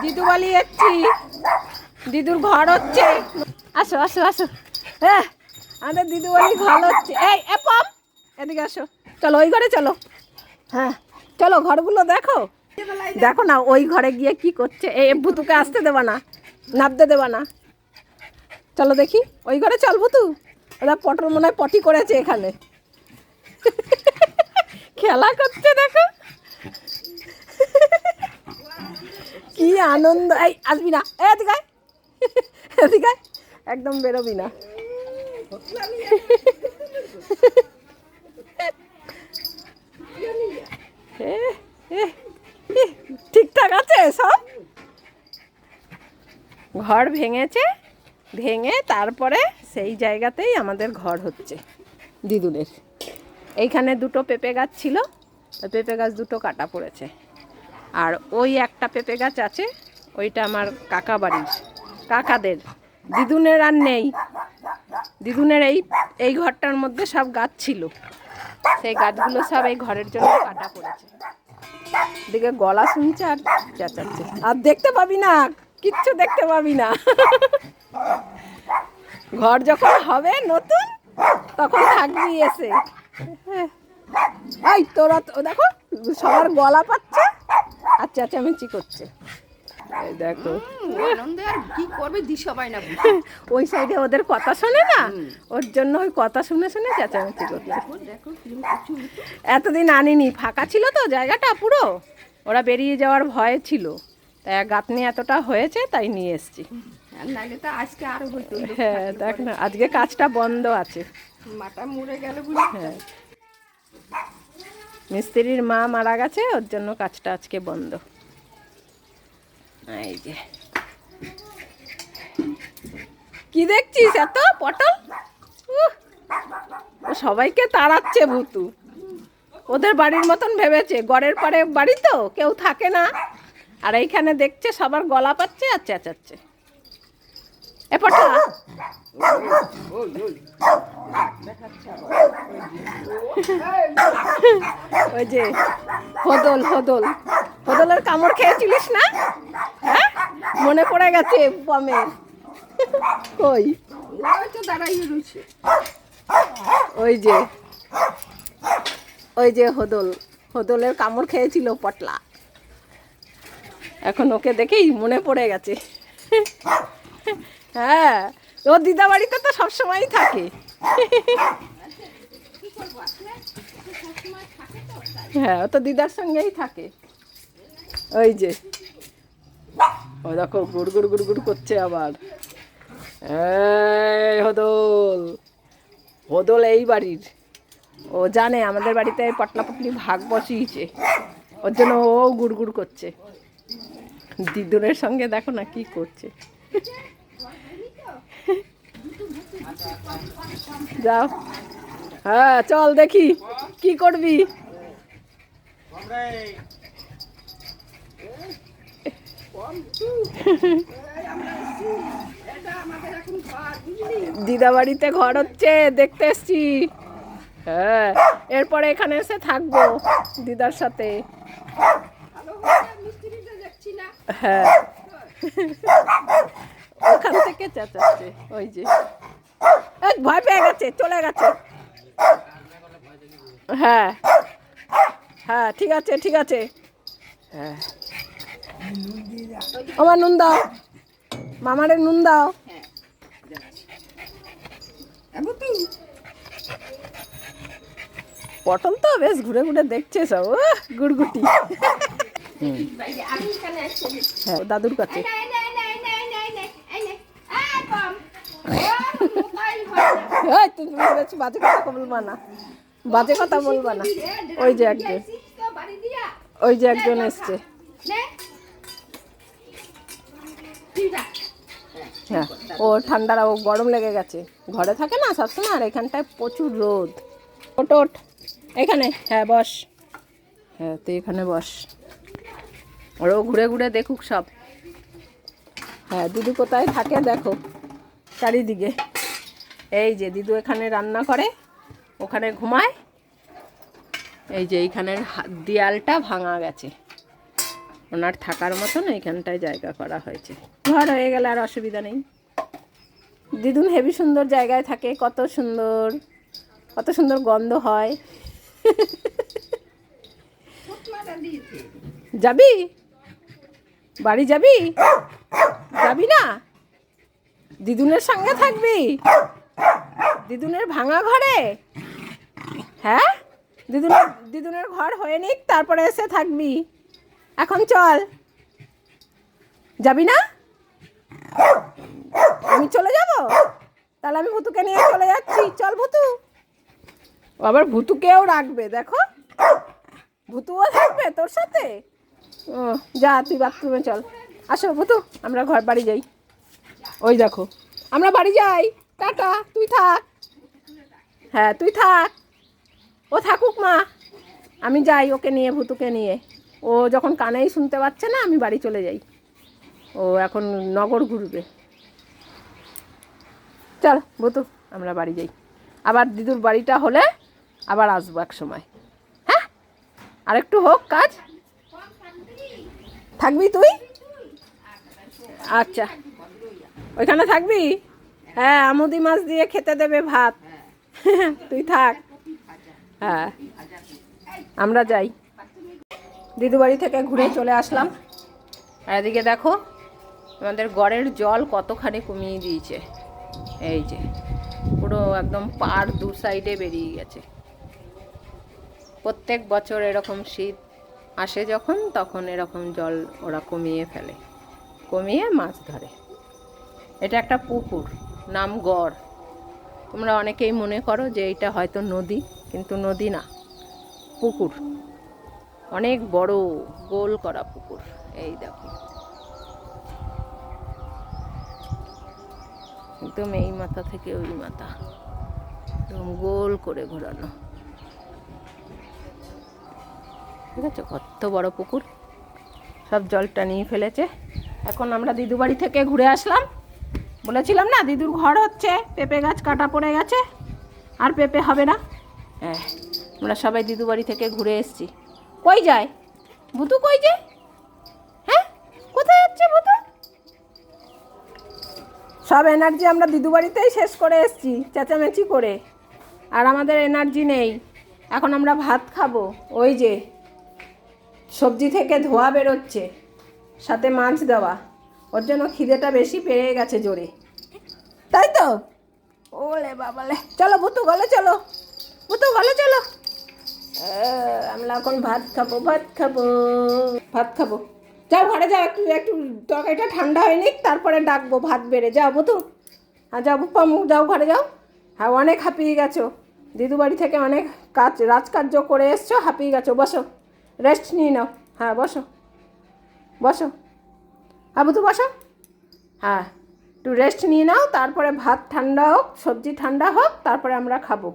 দিদু বালি যাচ্ছি, দিদুর ঘর হচ্ছে। আসো আসো আসো, হ্যাঁ আমাদের দিদু বালি ঘর হচ্ছে। এই পম এদিকে আসো, চলো ওই ঘরে চলো। হ্যাঁ চলো ঘরগুলো দেখো, দেখো না ওই ঘরে গিয়ে কি করছে। এই ভুতুকে আসতে দেবা না, নামতে দেবা না। চলো দেখি ওই ঘরে চল ভুতু। ওরা পটল মনে হয় পটি করেছে এখানে, খেলা করছে দেখো কি আনন্দ। এই আসবি না, এদিকে আয়, এদিকে আয়, একদম বেরোবি না। ঠিকঠাক আছে সব। ঘর ভেঙেছে, ভেঙে তারপরে সেই জায়গাতেই আমাদের ঘর হচ্ছে দিদুনের। এইখানে দুটো পেঁপে গাছ ছিল, পেঁপে গাছ দুটো কাটা পড়েছে। আর ওই একটা পেঁপে গাছ আছে, ওইটা আমার কাকা বাড়ির, কাকাদের। দিদুনের আর নেই। দিদুনের এই ঘরটার মধ্যে সব গাছ ছিল, সেই গাছগুলো সব এই ঘরের জন্য কাটা পড়েছে। দিকে গলা শুনছে আর চেঁচাচ্ছে, আর দেখতে পাবি না, কিচ্ছু দেখতে পাবি না। ঘর যখন হবে নতুন তখন থাকবি এসে। এই তোরা তো দেখো সবার গলা পাচ্ছে আর চেঁচামেচি করছে। এই দেখো আনন্দে আর কি করবে দিশা পায় না। ওই সাইডে ওদের কথা শোনে না, ওর জন্য ওই কথা শুনে শুনে চেঁচামেচি করছে। এতদিন আনিনি, ফাঁকা ছিল তো জায়গাটা পুরো, ওরা বেরিয়ে যাওয়ার ভয় ছিল, তাই গাঁথনি এতটা হয়েছে তাই নিয়ে এসছি। নাহলে তো আজকে আরো হইতো। হ্যাঁ দেখ না আজকে কাজটা বন্ধ আছে। মাটা মরে গেল। হ্যাঁ মিস্ত্রির মা মারা গেছে, ওর জন্য কাজটা আজকে বন্ধ। এই যে কি দেখছিস এত পটল? ও সবাইকে তাড়াচ্ছে ভুতু, ওদের বাড়ির মতন ভেবেছে, গড়ের পাড়ে বাড়ি তো কেউ থাকে না, আর এইখানে দেখছে সবার গলা পাচ্ছে আর চেঁচাচ্ছে। এ পটল ওই যে হদল হদল, হদলের কামড় খেয়েছিলিস না? হ্যাঁ মনে পড়ে গেছে পমের। কই দাঁড়াই রয়েছে, ওই যে ওই যে হদল, হদলের কামড় খেয়েছিল পটলা, এখন ওকে দেখেই মনে পড়ে গেছে। হ্যাঁ ও দিদা বাড়িতে তো সবসময়ই থাকে। হ্যাঁ ও তো দিদার সঙ্গেই থাকে। ওই যে ও দেখো গুড় গুড় গুড় গুড় করছে আবার। হদল, হদল এই বাড়ির, ও জানে আমাদের বাড়িতে পটলা পটলি ভাগ বসিয়েছে, ওর জন্য ও গুড় গুড় করছে। দিদুনের সঙ্গে দেখো না কি করছে। যাও হ্যাঁ চল দেখি কি করবি। দিদা বাড়িতে ঘর হচ্ছে, দেখতে এসছি। হ্যাঁ এরপরে এখানে এসে থাকবো দিদার সাথে। হ্যাঁ ওখান থেকে চেঁচাচ্ছে, ওই যে ভয় পেয়ে গেছে চলে গেছে। হ্যাঁ হ্যাঁ ঠিক আছে ঠিক আছে। হ্যাঁ আমার নুন দাও, মামারে নুন দাও। পটল তো বেশ ঘুরে ঘুরে দেখছে সব, গুড়গুটি। হ্যাঁ দাদুর কাছে। তুমি বাজে কথা বলবা না, বাজে কথা বলবা না। ওই যে একজন, ওই যে একজন এসছে। হ্যাঁ ও ঠান্ডারা, ও গরম লেগে গেছে, ঘরে থাকে না সবসময়, আর এখানটায় প্রচুর রোদ। ওট ওট এখানে, হ্যাঁ বস, হ্যাঁ তুই এখানে বস, ওরাও ঘুরে ঘুরে দেখুক সব। হ্যাঁ দিদু কোথায় থাকে দেখো চারিদিকে। এই যে দিদু এখানে রান্না করে, ওখানে ঘুমায়। এই যে এইখানের দেয়ালটা ভাঙা গেছে, ওনার থাকার মতন এইখানটায় জায়গা করা হয়েছে। ঘর হয়ে গেলে আর অসুবিধা নেই। দিদুন হেবি সুন্দর জায়গায় থাকে, কত সুন্দর গন্ধ হয়। শুকনাটা দিয়েছে। যাবি বাড়ি যাবি? যাবি না? দিদুনের সঙ্গে থাকবি? দিদুনের ভাঙা ঘরে? হ্যাঁ, দিদুনের ঘর হয়ে নিক, তারপরে এসে থাকবি। এখন চল। যাবি না? আমি চলে যাব? তাহলে আমি ভুতুকে নিয়ে চলে যাচ্ছি। চল ভুতু। ও আবার ভুতুকেও রাখবে, দেখো, ভুতুও থাকবে তোর সাথে। ও যা, তুই বাথরুমে চল। আসো ভুতু, আমরা ঘর বাড়ি যাই। ওই দেখো, আমরা বাড়ি যাই। টাটা, তুই থাক। হ্যাঁ তুই থাক, ও থাকুক মা, আমি যাই ওকে নিয়ে, ভুতুকে নিয়ে। ও যখন কানেই শুনতে পাচ্ছে না, আমি বাড়ি চলে যাই। ও এখন নগর ঘুরবে। চল ভুতু, আমরা বাড়ি যাই। আবার দিদুর বাড়িটা হলে আবার আসবো এক সময়। হ্যাঁ, আরেকটু হোক কাজ। থাকবি তুই? আচ্ছা, ওইখানে থাকবি? হ্যাঁ, আমুদি মাছ দিয়ে খেতে দেবে ভাত। তুই থাক। হ্যাঁ, আমরা যাই। দিদু বাড়ি থেকে ঘুরে চলে আসলাম। আর এদিকে দেখো, আমাদের গড়ের জল কতখানি কমিয়ে দিয়েছে। এই যে পুরো একদম পার দু সাইডে বেরিয়ে গেছে। প্রত্যেক বছর এরকম শীত আসে যখন, তখন এরকম জল ওরা কমিয়ে ফেলে, কমিয়ে মাছ ধরে। এটা একটা পুকুর, নাম গড়। তোমরা অনেকেই মনে করো যে এটা হয়তো নদী, কিন্তু নদী না, পুকুর। অনেক বড় গোল করা পুকুর। এই দেখো, একদম এই মাথা থেকে ওই মাথা একদম গোল করে ঘোরানো। ঠিক আছে, কত বড় পুকুর। সব জলটা নিয়ে ফেলেছে। এখন আমরা দিদু বাড়ি থেকে ঘুরে আসলাম। বলেছিলাম না দিদুর ঘর হচ্ছে, পেঁপে গাছ কাটা পড়ে গেছে, আর পেঁপে হবে না। হ্যাঁ, আমরা সবাই দিদু বাড়ি থেকে ঘুরে এসেছি। কই যায় ভুতু? কই যায়? হ্যাঁ, কোথায় যাচ্ছে ভুতু? সব এনার্জি আমরা দিদু বাড়িতেই শেষ করে এসেছি চেঁচামেচি করে, আর আমাদের এনার্জি নেই। এখন আমরা ভাত খাবো। ওই যে সবজি থেকে ধোয়া বেরোচ্ছে, সাথে মাছ দেওয়া, ওর জন্য খিদেটা বেশি পেয়ে গেছে জোরে, তাই তো? ওলে বাবালে, চলো ভুতু গলে চলো, ভুতু গলে চলো। আমরা এখন ভাত খাবো। যাও ঘরে যাও, একটু একটু তরকারিটা ঠান্ডা হয়ে নিক, তারপরে ডাকবো ভাত বেড়ে। যাও ভুতু, হ্যাঁ যাও পামু, যাও ঘরে যাও। হ্যাঁ, অনেক হাঁপিয়ে গেছো, দিদু বাড়ি থেকে অনেক রাজকার্য করে এসছো, হাঁপিয়ে গেছো। বসো, রেস্ট নিয়ে নাও। হ্যাঁ বসো, হ্যাঁ ভুতু বসো। হ্যাঁ, একটু রেস্ট নিয়ে নাও, তারপরে ভাত ঠান্ডা হোক, সবজি ঠান্ডা হোক, তারপরে আমরা খাবো।